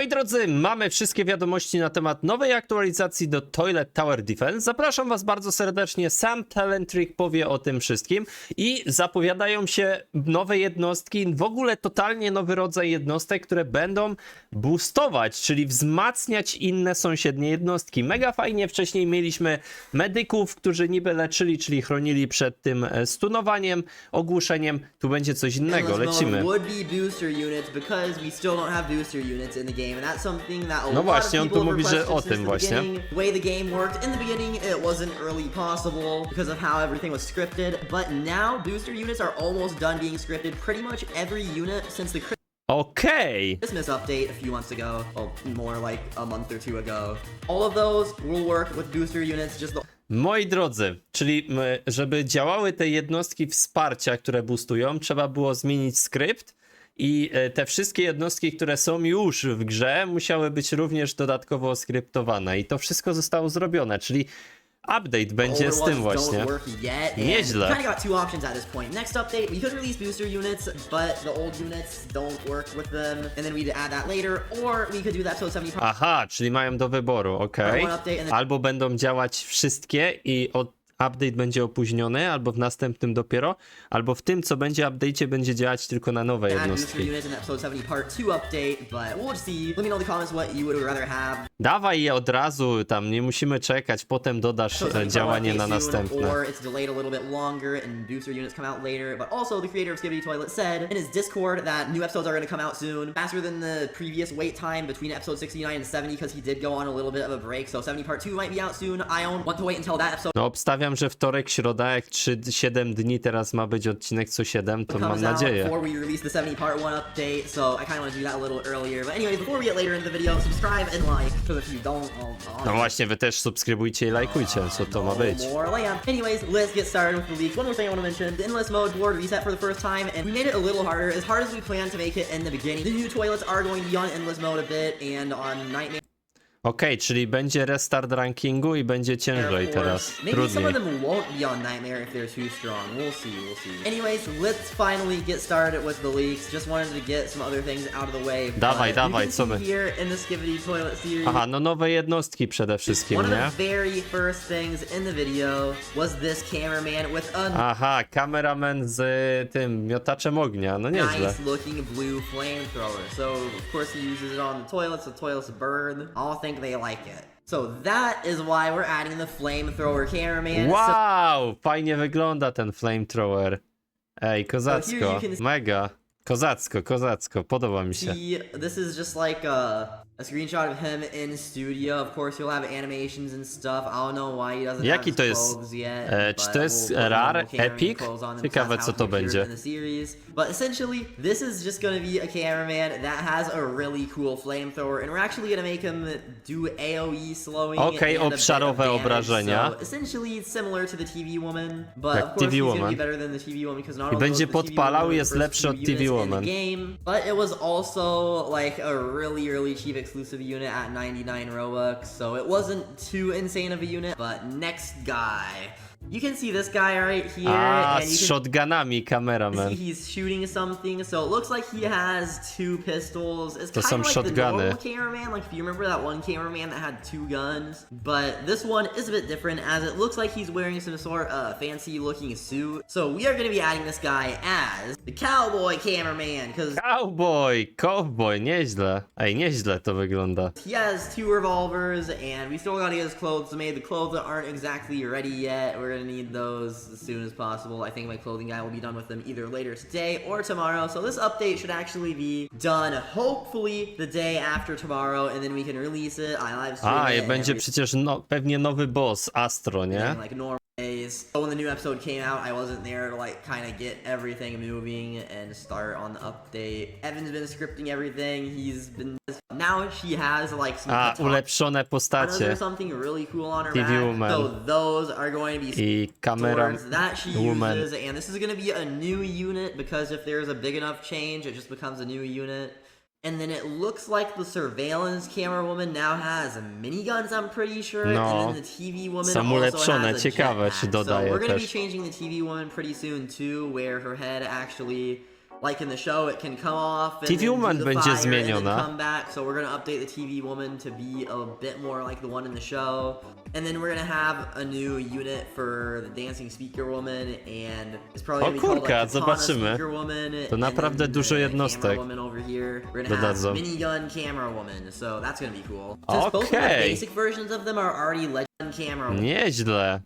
Moi drodzy, mamy wszystkie wiadomości na temat nowej aktualizacji do Toilet Tower Defense. Zapraszam was bardzo serdecznie, sam Talentrik powie o tym wszystkim i zapowiadają się nowe jednostki, w ogóle totalnie nowy rodzaj jednostek, które będą boostować, czyli wzmacniać inne sąsiednie jednostki. Mega fajnie, wcześniej mieliśmy medyków, którzy niby leczyli, czyli chronili przed tym stunowaniem, ogłuszeniem. Tu będzie coś innego, lecimy. No właśnie, on tu mówi, że o tym właśnie. The way the game worked in the beginning, it wasn't really possible because of how everything was scripted, but now booster units are almost done being scripted. Pretty much every unit since the Christmas update a few months ago, well, more like a month or two ago. All of those will work with booster units, just the Moi drodzy, czyli żeby działały te jednostki wsparcia, które boostują, trzeba było zmienić skrypt. I te wszystkie jednostki, które są już w grze, musiały być również dodatkowo skryptowane. I to wszystko zostało zrobione, czyli update będzie z tym właśnie. Nieźle. Next update, we could release booster units, but the old units don't work with them, and then we'd add that later, or we could do that to 70. Aha, czyli mają do wyboru, okej. Albo będą działać wszystkie i update będzie opóźniony, albo w następnym dopiero, albo w tym, co będzie update'cie, będzie działać tylko na nowe jednostki. Dawaj je od razu, tam nie musimy czekać, potem dodasz działanie na następne. Also, the creator of Skibidi Toilet said in his Discord that new episodes are going to come out soon, faster than the previous wait time between episode 69 and 70, because he did go on a little bit of a break, so 70 part 2 might be out soon. I want to wait until that episode. No obstawiam, że wtorek, środa, jak 7 dni teraz ma być odcinek co 7, to mam nadzieję. Before we release the 70 part 1 update, so I kind of want to do that a little earlier. But anyways, before we get later in the video, subscribe and like, because if you don't, no właśnie, wy też subskrybujcie i lajkujcie, co to ma być. Anyways, let's get started with the leaks. One more thing I want to mention, the endless mode board reset for the first time, and we made it a little harder, as hard as we planned to make it in the beginning. The new toilets are going to be on endless mode a bit, and on Nightmare. Okej, czyli będzie restart rankingu i będzie ciężej teraz, Maybe some of trudniej. them won't be on Nightmare if they're too strong. We'll see. Anyways, let's finally get started with the leaks. Just wanted to get some other things out of the way. Dawaj, co my? Here in the Skibidi Toilet series. Aha, no nowe jednostki przede wszystkim, One nie? of the very first things in the video was this cameraman with a Aha, kameraman z tym miotaczem ognia, no nieźle. nice looking blue flamethrower. So of course he uses it on the toilets burn. All think they like it. So that is why we're adding the flamethrower cameraman. Wow, fajnie wygląda ten flamethrower. Ej, kozacko, mega. Kozacko, podoba mi się. This is just like a screenshot of him in studio. Of course, he'll have animations and stuff. I don't know why he doesn't Jaki have to his jest? clothes yet. Czy to jest rare, epic? Ciekawe co to będzie. But essentially, this is just going to be a cameraman that has a really cool flamethrower, and we're actually going to make him do AOE slowing. Okej, and a bit of obszarowe damage. obrażenia. So essentially similar to the TV Woman, but Jak of course TV he's going to Woman. be better than the TV Woman because not I only będzie was the TV podpalał, Woman jest the first lepszy od two TV units in Woman. the game, but it was also like a really cheap exclusive unit at 99 Robux, so it wasn't too insane of a unit. But next guy, you can see this guy right here, and you z can shotgunami kameraman. see he's shooting something. So it looks like he has 2 pistols. It's To kind są of like shotguny. the normal cameraman. Like if you remember that one cameraman that had 2 guns, but this one is a bit different, as it looks like he's wearing some sort of fancy looking suit. So we are going to be adding this guy as the cowboy cameraman, because Cowboy, nieźle. Ej, nieźle to wygląda. he has 2 revolvers, and we still gotta get his clothes made. The clothes aren't exactly ready yet. We're gonna need those as soon as possible. I think my clothing guy will be done with them either later today or tomorrow. So this update should actually be done hopefully the day after tomorrow, and then we can release it. I live stream it I and będzie przecież pewnie nowy boss, Astro, nie? everything like normal days. So when the new episode came out, I wasn't there to like kind of get everything moving and start on the update. Evan's been scripting everything. He's been now she has like some Ulepszone postacie. there's something really cool on her TV back. Woman. So those are going to be I kamera swords that she woman. uses, and this is going to be a new unit because if there's a big enough change, it just becomes a new unit. And then it looks like the surveillance camera woman now has miniguns, I'm pretty sure. No, and then the TV woman są also ulepszone, has a ciekawe, jetpack. czy dodaje so we're going to też. be changing the TV woman pretty soon too, where her head actually like in the show, it can come off and TV then Woman do the będzie fire and then zmieniona. come back. So we're gonna update the TV Woman to be a bit more like the one in the show. And then we're gonna have a new unit for the Dancing Speaker Woman, and it's probably gonna be called kurka, like the zobaczymy. Speaker Woman. To naprawdę dużo jednostek Camera Woman over here. We're gonna have dodadzą. Minigun Camera Woman, so that's gonna be cool. Since both of the Okej. basic versions of them are already Legend Camera Woman. Nieźle.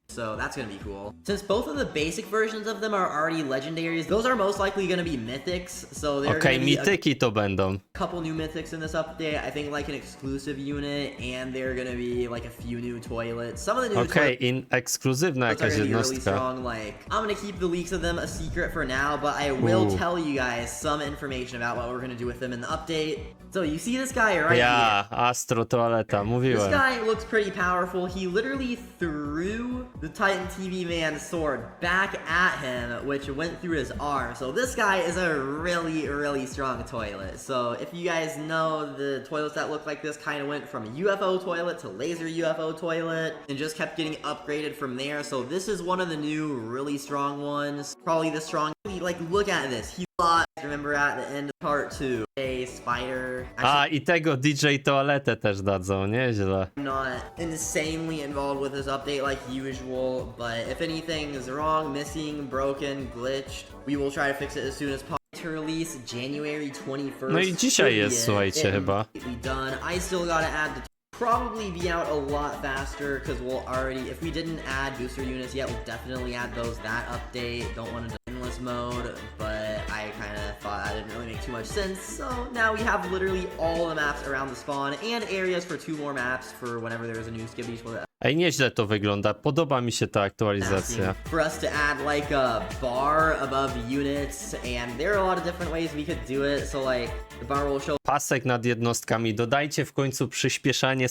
So that's gonna be cool. Since both of the basic versions of them are already legendaries, those are most likely gonna be mythics. So they're Okej, gonna be mityki to będą. a couple new mythics in this update. I think like an exclusive unit, and they're gonna be like a few new toilets. Some of the new Okej, ekskluzywna toilets are jakaś gonna be really jednostka. strong. Like I'm gonna keep the leaks of them a secret for now, but I will Ooh. tell you guys some information about what we're gonna do with them in the update. So you see this guy right here. Ja, Astro Toaleta, This mówiłem. guy looks pretty powerful. He literally threw the Titan TV Man's sword back at him, which went through his arm. So this guy is a really strong toilet. So if you guys know, the toilets that look like this kind of went from UFO toilet to laser UFO toilet and just kept getting upgraded from there. So this is one of the new really strong ones. Probably the strong. Like, look at this. He lost. Remember at the end of part 2, a spider. A, i tego DJ Toaletę też dadzą, nieźle. I'm not insanely involved with this update like usual, but if anything is wrong, missing, broken, glitched, we will try to fix it as soon as possible. To release January 21st. No i dzisiaj jest, Should be słuchajcie, it chyba. completely done. I still gotta add the probably be out a lot faster because we'll already, if we didn't add booster units yet, we'll definitely add those that update. Don't want to do endless mode, but I kind of thought that didn't really make too much sense. So now we have literally all the maps around the spawn and areas for 2 more maps for whenever there's a new Skibidi toilet. Ej, nieźle to wygląda, podoba mi się ta aktualizacja. For us to add like a bar above units, and there are a lot of different ways we could do it. So like the bar will show Pasek nad jednostkami, dodajcie w końcu przyspieszanie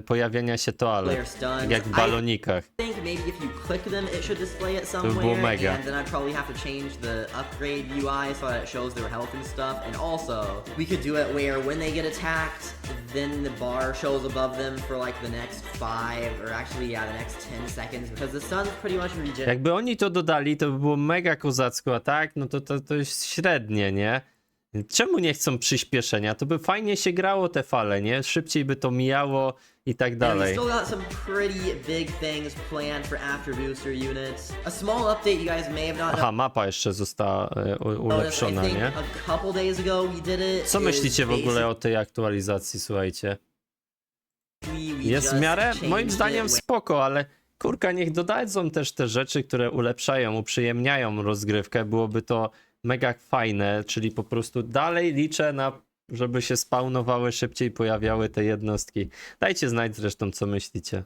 pojawiania się toalet, player stuns. jak w balonikach. I think maybe if you click them, it should display it było somewhere, mega. and then I'd probably have to change the upgrade UI so that it shows their health and stuff. And also, we could do it where when they get attacked, then the bar shows above them for like the next 5, or actually, yeah, the next 10 seconds, because the stuns pretty much regen. Jakby oni to dodali, to by było mega kozacko, a tak, no to jest średnie, nie? Czemu nie chcą przyspieszenia? To by fajnie się grało te fale, nie? Szybciej by to mijało i tak And we dalej. still got some pretty big things planned for after booster units. A small update you guys may have not Aha, mapa jeszcze została ulepszona, noticed. I nie? think a couple days ago we did it. Co is myślicie w ogóle o tej aktualizacji, słuchajcie? basically we Jest w just miarę, changed moim zdaniem, it spoko, ale kurka, niech dodadzą też te rzeczy, które ulepszają, uprzyjemniają rozgrywkę, byłoby to mega fajne, czyli po prostu dalej liczę na, żeby się spawnowały, szybciej pojawiały te jednostki. Dajcie znać zresztą, co myślicie.